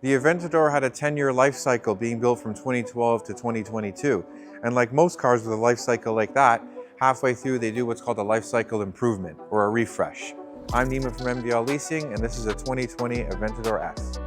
The Aventador had a 10-year life cycle, being built from 2012 to 2022. And like most cars with a life cycle like that, halfway through they do what's called a life cycle improvement or a refresh. I'm Neiman from MVL Leasing, and this is a 2020 Aventador S.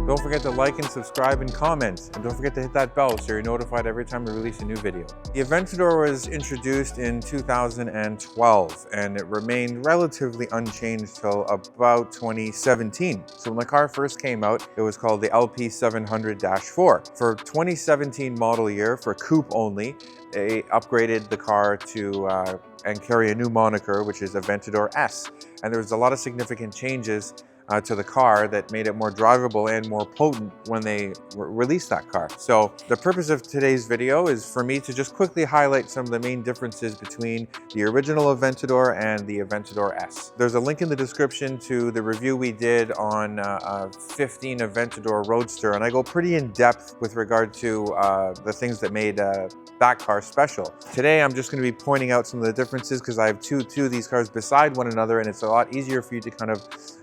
Don't forget to like and subscribe and comment, and don't forget to hit that bell so you're notified every time we release a new video. The Aventador was introduced in 2012 and it remained relatively unchanged till about 2017. So when the car first came out, it was called the LP700-4. For 2017 model year, for coupe only, they upgraded the car to and carry a new moniker, which is Aventador S. And there was a lot of significant changes to the car that made it more drivable and more potent when they released that car. So the purpose of today's video is for me to just quickly highlight some of the main differences between the original Aventador and the Aventador S. There's a link in the description to the review we did on a 15 Aventador Roadster, and I go pretty in depth with regard to the things that made that car special. Today I'm just going to be pointing out some of the differences because I have two of these cars beside one another, and it's a lot easier for you to kind of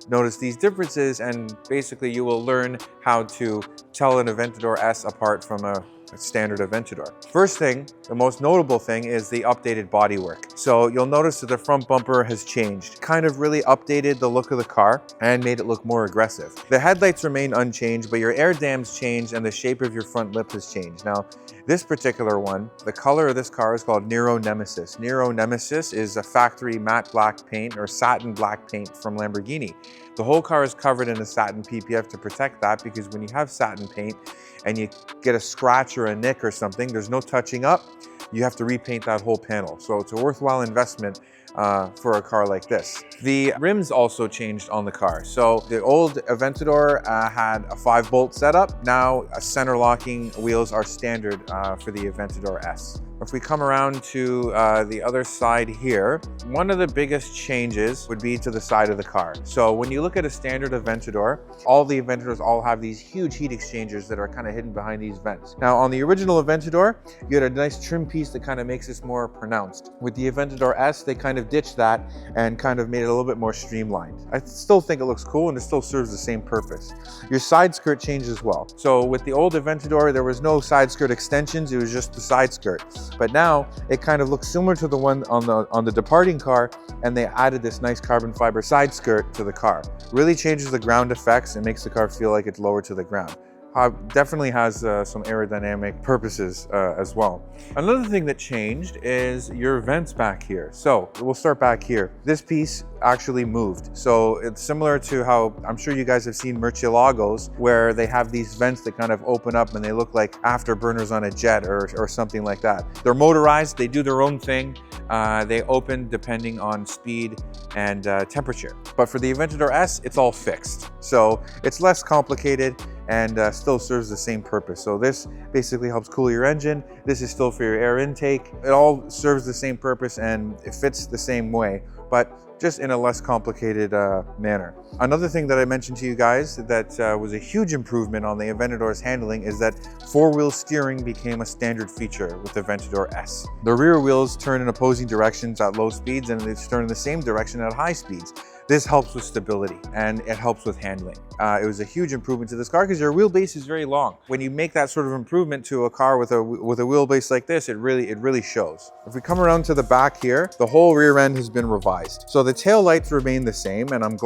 notice these differences, and basically you will learn how to tell an Aventador S apart from a standard Aventador. First thing, the most notable thing, is the updated bodywork. So you'll notice that the front bumper has changed, kind of really updated the look of the car and made it look more aggressive. The headlights remain unchanged, but your air dams changed and the shape of your front lip has changed. Now, this particular one, the color of this car is called Nero Nemesis. Nero Nemesis is a factory matte black paint or satin black paint from Lamborghini. The whole car is covered in a satin PPF to protect that, because when you have satin paint and you get a scratch or a nick or something, there's no touching up. You have to repaint that whole panel. So it's a worthwhile investment for a car like this. The rims also changed on the car. So the old Aventador had a 5-bolt setup. Now center locking wheels are standard for the Aventador S. If we come around to the other side here, one of the biggest changes would be to the side of the car. So when you look at a standard Aventador, all the Aventadors all have these huge heat exchangers that are kind of hidden behind these vents. Now on the original Aventador, you had a nice trim piece that kind of makes this more pronounced. With the Aventador S, they kind of ditched that and kind of made it a little bit more streamlined. I still think it looks cool and it still serves the same purpose. Your side skirt changed as well. So with the old Aventador, there was no side skirt extensions, it was just the side skirt. But now it kind of looks similar to the one on the departing car, and they added this nice carbon fiber side skirt to the car. Really changes the ground effects and makes the car feel like it's lower to the ground. Definitely has some aerodynamic purposes as well. Another thing that changed is your vents back here. So we'll start back here. This piece actually moved. So it's similar to how I'm sure you guys have seen Murcielagos, where they have these vents that kind of open up and they look like afterburners on a jet or something like that. They're motorized, they do their own thing. They open depending on speed and temperature. But for the Aventador S, it's all fixed. So it's less complicated and still serves the same purpose. So this basically helps cool your engine. This is still for your air intake. It all serves the same purpose and it fits the same way, but just in a less complicated manner. Another thing that I mentioned to you guys that was a huge improvement on the Aventador's handling is that 4-wheel steering became a standard feature with the Aventador S. The rear wheels turn in opposing directions at low speeds and they turn in the same direction at high speeds. This helps with stability and it helps with handling. It was a huge improvement to this car because your wheelbase is very long. When you make that sort of improvement to a car with a wheelbase like this, it really shows. If we come around to the back here, the whole rear end has been revised. So the tail lights remain the same, and I'm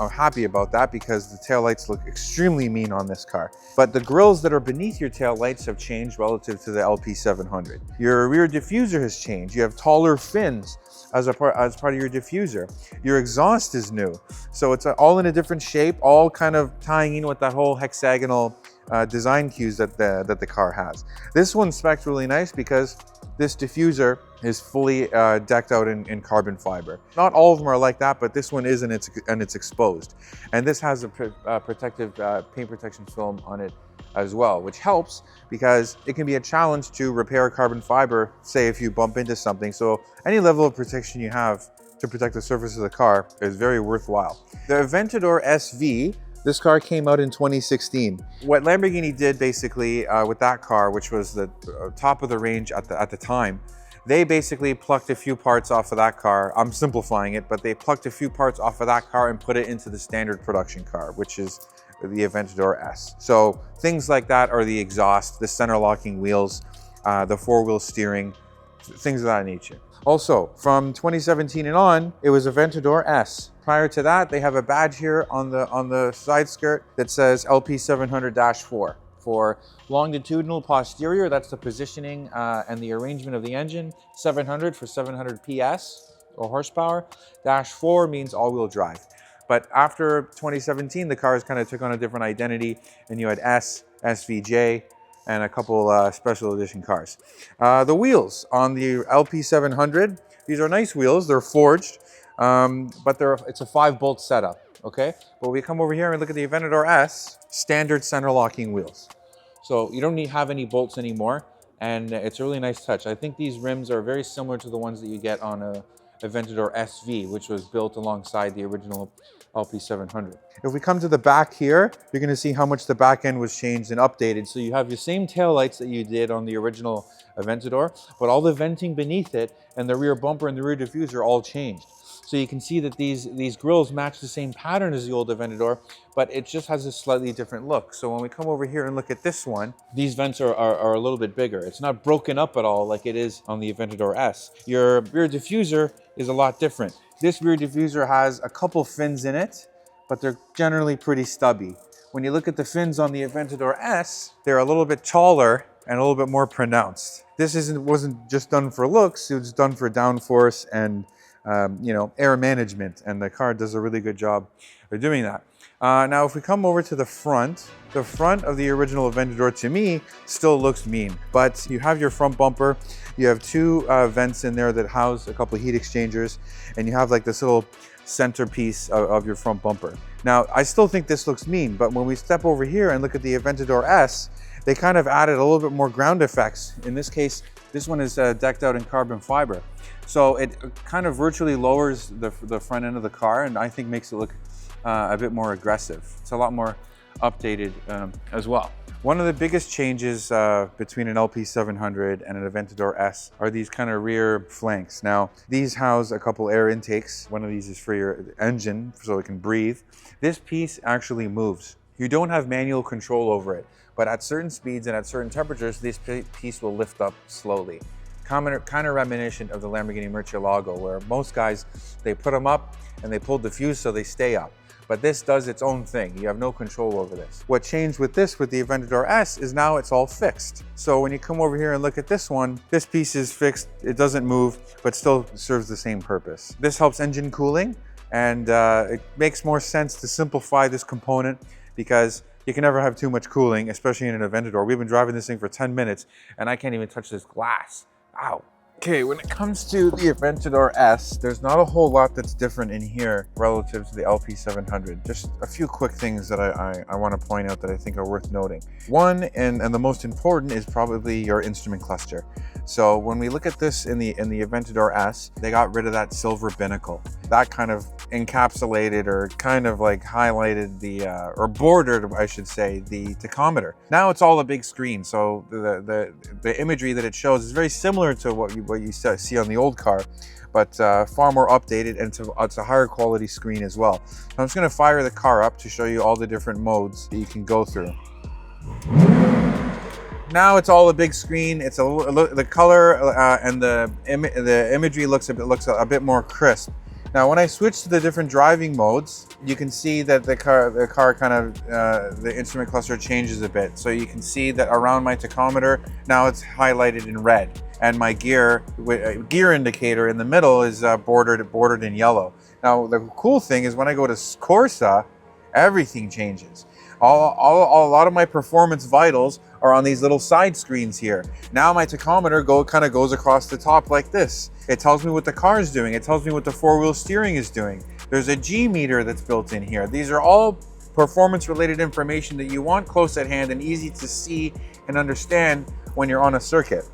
happy about that because the tail lights look extremely mean on this car. But the grills that are beneath your tail lights have changed relative to the LP700. Your rear diffuser has changed. You have taller fins as part of your diffuser. Your exhaust is new. So it's all in a different shape, all kind of tying in with that whole hexagonal design cues that the car has. This one's spec'd really nice because this diffuser is fully decked out in carbon fiber. Not all of them are like that, but this one is, and it's exposed. And this has a protective paint protection film on it as well, which helps because it can be a challenge to repair carbon fiber, say if you bump into something. So any level of protection you have to protect the surface of the car is very worthwhile. The Aventador SV, this car came out in 2016. What Lamborghini did basically with that car, which was the top of the range at the time, They basically plucked a few parts off of that car. I'm simplifying it, but they plucked a few parts off of that car and put it into the standard production car, which is the Aventador S. So things like that are the exhaust, the center locking wheels, the four-wheel steering, things of that nature. Also, from 2017 and on, it was Aventador S. Prior to that, they have a badge here on the side skirt that says LP700-4. For longitudinal posterior, that's the positioning and the arrangement of the engine. 700 for 700 PS or horsepower. -4 means all-wheel drive. But after 2017, the cars kind of took on a different identity, and you had S, SVJ, and a couple special edition cars. The wheels on the LP700, these are nice wheels. They're forged, but it's a 5-bolt setup, okay? But we come over here and look at the Aventador S, standard center locking wheels. So you don't have any bolts anymore, and it's a really nice touch. I think these rims are very similar to the ones that you get on a Aventador SV, which was built alongside the original LP700. If we come to the back here, you're going to see how much the back end was changed and updated. So you have your same taillights that you did on the original Aventador, but all the venting beneath it and the rear bumper and the rear diffuser all changed. So you can see that these grills match the same pattern as the old Aventador, but it just has a slightly different look. So when we come over here and look at this one, these vents are a little bit bigger. It's not broken up at all like it is on the Aventador S. Your rear diffuser is a lot different. This rear diffuser has a couple fins in it, but they're generally pretty stubby. When you look at the fins on the Aventador S, they're a little bit taller and a little bit more pronounced. This wasn't just done for looks, it was done for downforce and air management, and the car does a really good job of doing that. Now, if we come over to the front of the original Aventador to me still looks mean, but you have your front bumper, you have two vents in there that house a couple of heat exchangers, and you have like this little centerpiece of your front bumper. Now, I still think this looks mean, but when we step over here and look at the Aventador S, they kind of added a little bit more ground effects. In this case, this one is decked out in carbon fiber. So it kind of virtually lowers the front end of the car, and I think makes it look a bit more aggressive. It's a lot more updated as well. One of the biggest changes between an LP700 and an Aventador S are these kind of rear flanks. Now, these house a couple air intakes. One of these is for your engine, so it can breathe. This piece actually moves. You don't have manual control over it, but at certain speeds and at certain temperatures, this piece will lift up slowly. Kind of reminiscent of the Lamborghini Murcielago, where most guys, they put them up and they pull the fuse so they stay up. But this does its own thing. You have no control over this. What changed with the Aventador S is now it's all fixed. So when you come over here and look at this one, this piece is fixed. It doesn't move, but still serves the same purpose. This helps engine cooling, and it makes more sense to simplify this component because you can never have too much cooling, especially in an Aventador. We've been driving this thing for 10 minutes and I can't even touch this glass. Ow. Okay, when it comes to the Aventador S, there's not a whole lot that's different in here relative to the LP700. Just a few quick things that I want to point out that I think are worth noting. One, and the most important, is probably your instrument cluster. So when we look at this in the Aventador S, they got rid of that silver binnacle. That kind of encapsulated or kind of like highlighted or bordered, I should say, the tachometer. Now it's all a big screen, so the imagery that it shows is very similar to what you see on the old car, but far more updated, and it's a higher quality screen as well. So I'm just going to fire the car up to show you all the different modes that you can go through. Now it's all a big screen. It's the color and the imagery looks a bit more crisp. Now, when I switch to the different driving modes, you can see that the car kind of, the instrument cluster changes a bit. So you can see that around my tachometer, now it's highlighted in red. And my gear indicator in the middle is bordered in yellow. Now, the cool thing is when I go to Corsa, everything changes. A lot of my performance vitals are on these little side screens here. Now my tachometer kind of goes across the top like this. It tells me what the car is doing. It tells me what the four-wheel steering is doing. There's a G meter that's built in here. These are all performance-related information that you want close at hand and easy to see and understand when you're on a circuit.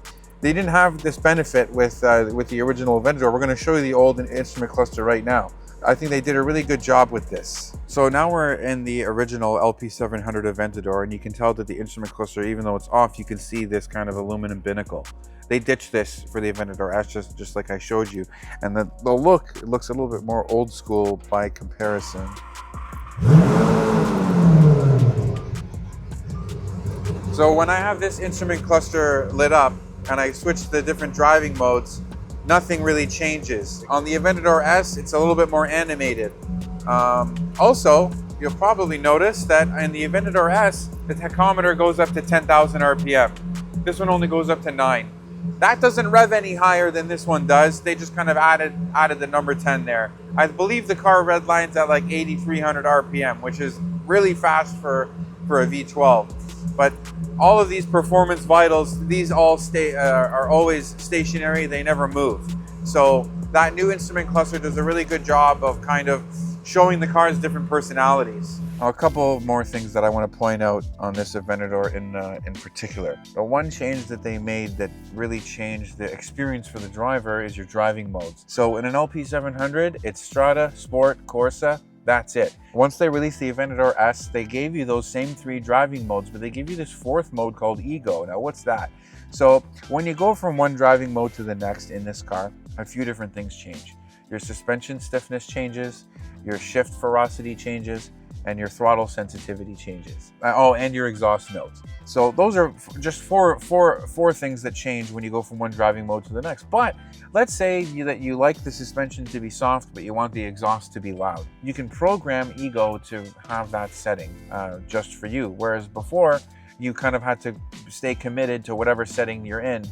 They didn't have this benefit with the original Aventador. We're going to show you the old instrument cluster right now. I think they did a really good job with this. So now we're in the original LP700 Aventador, and you can tell that the instrument cluster, even though it's off, you can see this kind of aluminum binnacle. They ditched this for the Aventador S, just like I showed you. And the look, it looks a little bit more old school by comparison. So when I have this instrument cluster lit up and I switch to the different driving modes, nothing really changes. On the Aventador S, it's a little bit more animated. Also, you'll probably notice that in the Aventador S, the tachometer goes up to 10,000 RPM. This one only goes up to 9. That doesn't rev any higher than this one does. They just kind of added the number 10 there. I believe the car redlines at like 8,300 RPM, which is really fast for a V12. But all of these performance vitals, these all are always stationary. They never move. So that new instrument cluster does a really good job of kind of showing the car's different personalities. A couple more things that I want to point out on this Aventador in particular. The one change that they made that really changed the experience for the driver is your driving modes. So in an LP700, it's Strada, Sport, Corsa. That's it. Once they released the Aventador S, they gave you those same 3 driving modes, but they give you this 4th mode called Ego. Now, what's that? So when you go from one driving mode to the next in this car, a few different things change. Your suspension stiffness changes, your shift ferocity changes, and your throttle sensitivity changes. Oh, and your exhaust notes. So those are just four things that change when you go from one driving mode to the next. But let's say that you like the suspension to be soft, but you want the exhaust to be loud. You can program Ego to have that setting just for you. Whereas before, you kind of had to stay committed to whatever setting you're in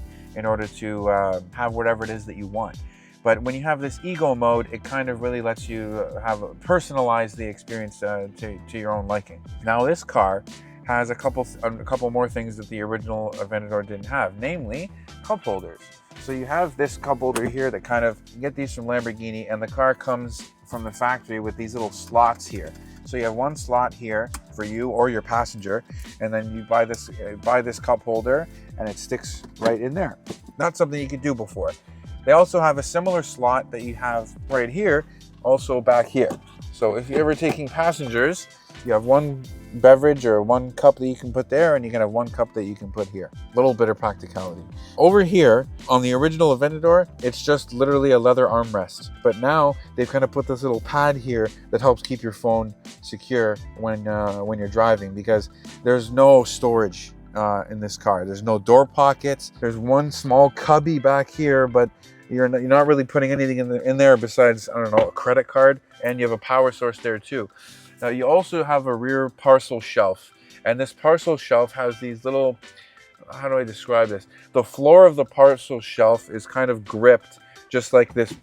order to have whatever it is that you want. But when you have this Ego mode, it kind of really lets you personalize the experience to your own liking. Now this car has a couple more things that the original Aventador didn't have, namely cup holders. So you have this cup holder here that kind of, you get these from Lamborghini, and the car comes from the factory with these little slots here. So you have one slot here for you or your passenger, and then you buy this cup holder and it sticks right in there. Not something you could do before. They also have a similar slot that you have right here, also back here. So if you're ever taking passengers, you have one beverage or one cup that you can put there, and you can have one cup that you can put here. Little bit of practicality. Over here, on the original Aventador, it's just literally a leather armrest. But now, they've kind of put this little pad here that helps keep your phone secure when you're driving, because there's no storage in this car. There's no door pockets. There's one small cubby back here, but you're not really putting anything in there besides, I don't know, a credit card, and you have a power source there too. Now you also have a rear parcel shelf, and this parcel shelf has these little, how do I describe this? The floor of the parcel shelf is kind of gripped just like this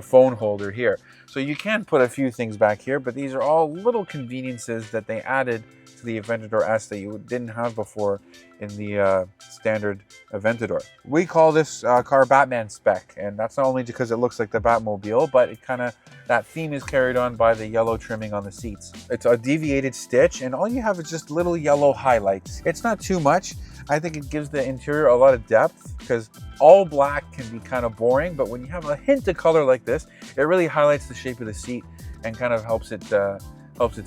phone holder here. So you can put a few things back here, but these are all little conveniences that they added to the Aventador S that you didn't have before in the standard Aventador. We call this car Batman spec, and that's not only because it looks like the Batmobile, but it kind of, that theme is carried on by the yellow trimming on the seats. It's a deviated stitch, and all you have is just little yellow highlights. It's not too much. I think it gives the interior a lot of depth, because all black can be kind of boring, but when you have a hint of color like this, it really highlights the shape of the seat and kind of helps it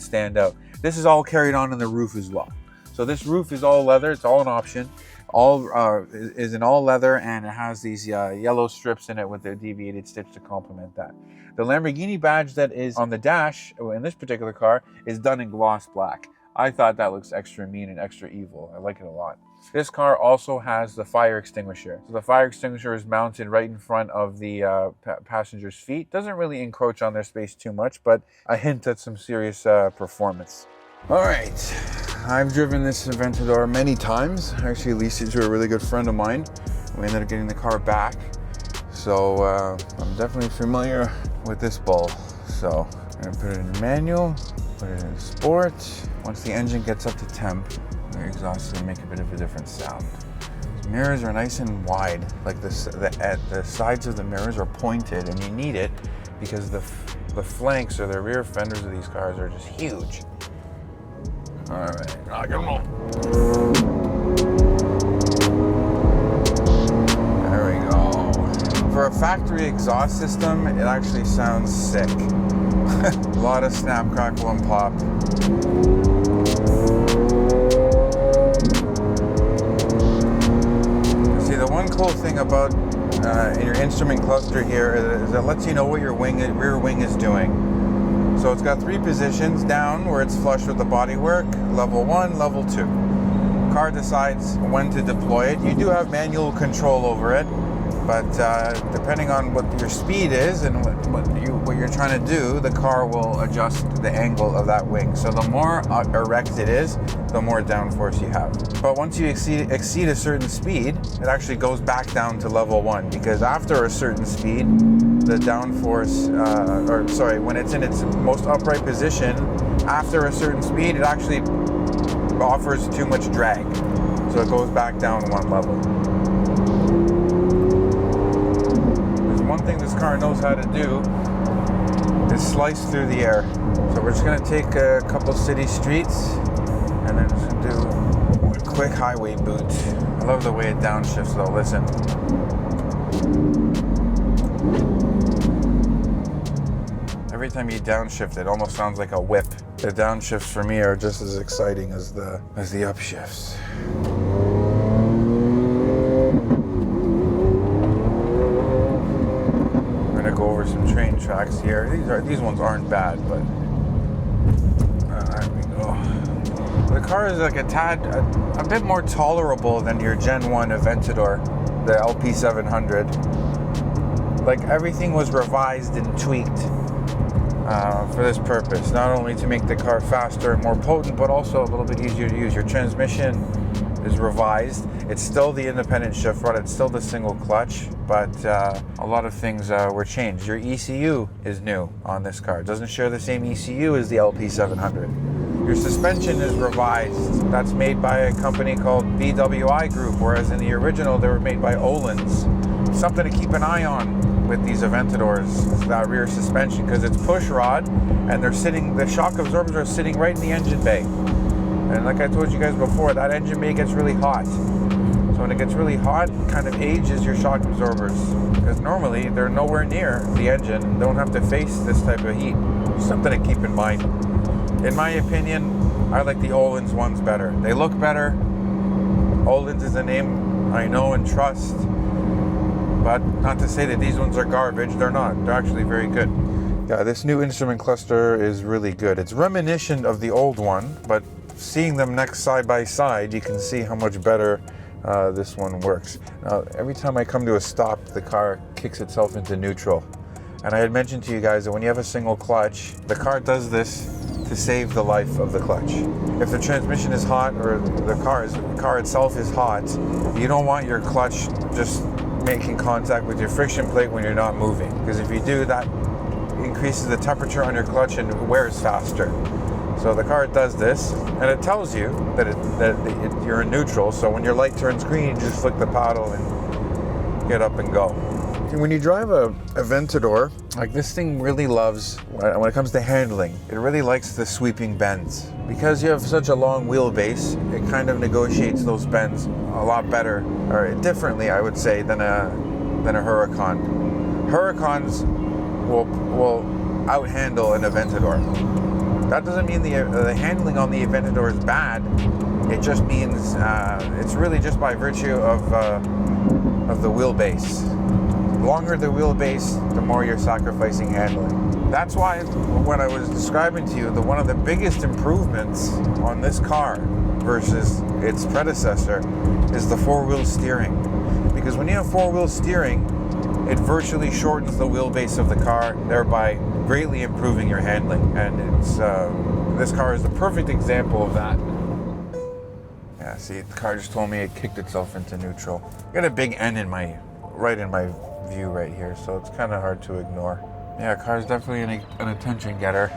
stand out. This is all carried on in the roof as well. So this roof is all leather. It's all an option. Is in all leather, and it has these yellow strips in it with the deviated stitch to complement that. The Lamborghini badge that is on the dash in this particular car is done in gloss black. I thought that looks extra mean and extra evil. I like it a lot. This car also has the fire extinguisher. So the fire extinguisher is mounted right in front of the passenger's feet. Doesn't really encroach on their space too much, but a hint at some serious performance. All right, I've driven this Aventador many times. I actually leased it to a really good friend of mine. We ended up getting the car back. So I'm definitely familiar with this ball. So I'm gonna put it in manual, put it in sport. Once the engine gets up to temp, the exhaust is gonna make a bit of a different sound. The mirrors are nice and wide, like the sides of the mirrors are pointed, and you need it because the flanks or the rear fenders of these cars are just huge. All right, rock and roll. There we go. For a factory exhaust system, it actually sounds sick. A lot of snap, crackle, and pop. See, the one cool thing about in your instrument cluster here is it lets you know what your rear wing is doing. So it's got 3 positions: down where it's flush with the bodywork, level 1, level 2. Car decides when to deploy it. You do have manual control over it, but depending on what your speed is and what you're trying to do, the car will adjust the angle of that wing. So the more erect it is, the more downforce you have. But once you exceed a certain speed, it actually goes back down to level 1, because after a certain speed, the downforce, when it's in its most upright position, after a certain speed, it actually offers too much drag. So it goes back down 1 level. There's one thing this car knows how to do, is slice through the air. So we're just gonna take a couple city streets and then just do a quick highway boot. I love the way it downshifts though, listen. Every time you downshift, it almost sounds like a whip. The downshifts for me are just as exciting as the upshifts. I'm gonna go over some train tracks here. These ones aren't bad, but there we go. The car is like a bit more tolerable than your Gen 1 Aventador, the LP700. Like everything was revised and tweaked for this purpose, not only to make the car faster and more potent, but also a little bit easier to use. Your transmission is revised. It's still the independent shift rod, it's still the single clutch, but a lot of things were changed. Your ECU is new on this car. It doesn't share the same ECU as the LP700. Your suspension is revised. That's made by a company called BWI Group, whereas in the original they were made by Öhlins. Something to keep an eye on with these Aventadors is that rear suspension, because it's push rod and the shock absorbers are sitting right in the engine bay. And like I told you guys before, that engine bay gets really hot. So when it gets really hot, it kind of ages your shock absorbers, because normally they're nowhere near the engine and don't have to face this type of heat. Something to keep in mind. In my opinion, I like the Öhlins ones better. They look better. Öhlins is a name I know and trust. But not to say that these ones are garbage, they're not. They're actually very good. Yeah, this new instrument cluster is really good. It's reminiscent of the old one, but seeing them next side by side, you can see how much better this one works. Now, every time I come to a stop, the car kicks itself into neutral. And I had mentioned to you guys that when you have a single clutch, the car does this to save the life of the clutch. If the transmission is hot or the car itself is hot, you don't want your clutch just making contact with your friction plate when you're not moving, because if you do, that increases the temperature on your clutch and it wears faster. So the car does this, and it tells you that you're in neutral, so when your light turns green, you just flick the paddle and get up and go. When you drive a Aventador, like this thing really loves, when it comes to handling, it really likes the sweeping bends. Because you have such a long wheelbase, it kind of negotiates those bends a lot better, or differently, I would say, than a Huracan. Huracans will out-handle an Aventador. That doesn't mean the handling on the Aventador is bad. It just means it's really just by virtue of the wheelbase. The longer the wheelbase, the more you're sacrificing handling. That's why when I was describing to you that one of the biggest improvements on this car versus its predecessor is the 4-wheel steering. Because when you have 4-wheel steering, it virtually shortens the wheelbase of the car, thereby greatly improving your handling. And it's this car is the perfect example of that. Yeah, see, the car just told me it kicked itself into neutral. I got a big N right in my view right here, so it's kind of hard to ignore. Yeah, car's definitely an attention getter.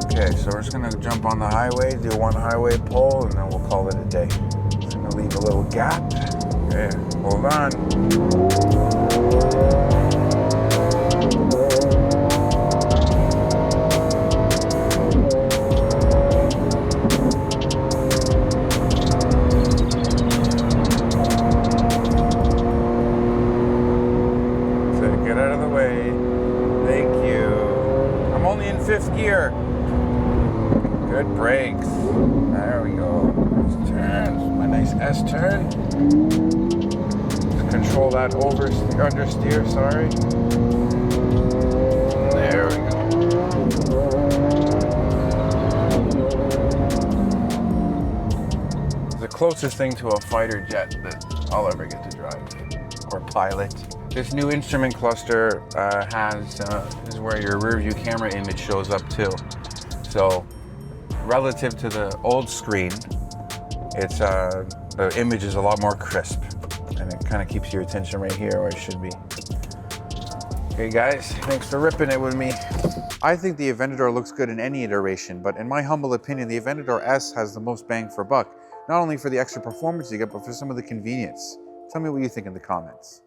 Okay, so we're just gonna jump on the highway, do one highway pull, and then we'll call it a day. Just gonna leave a little gap. Okay, hold on. Good brakes. There we go. Nice turn. My nice S turn. Just control that understeer, sorry. There we go. The closest thing to a fighter jet that I'll ever get to drive or pilot. This new instrument cluster is where your rear view camera image shows up too. So relative to the old screen, it's the image is a lot more crisp, and it kind of keeps your attention right here where it should be. Okay guys, thanks for ripping it with me. I think the Aventador looks good in any iteration, but in my humble opinion, the Aventador S has the most bang for buck, not only for the extra performance you get, but for some of the convenience. Tell me what you think in the comments.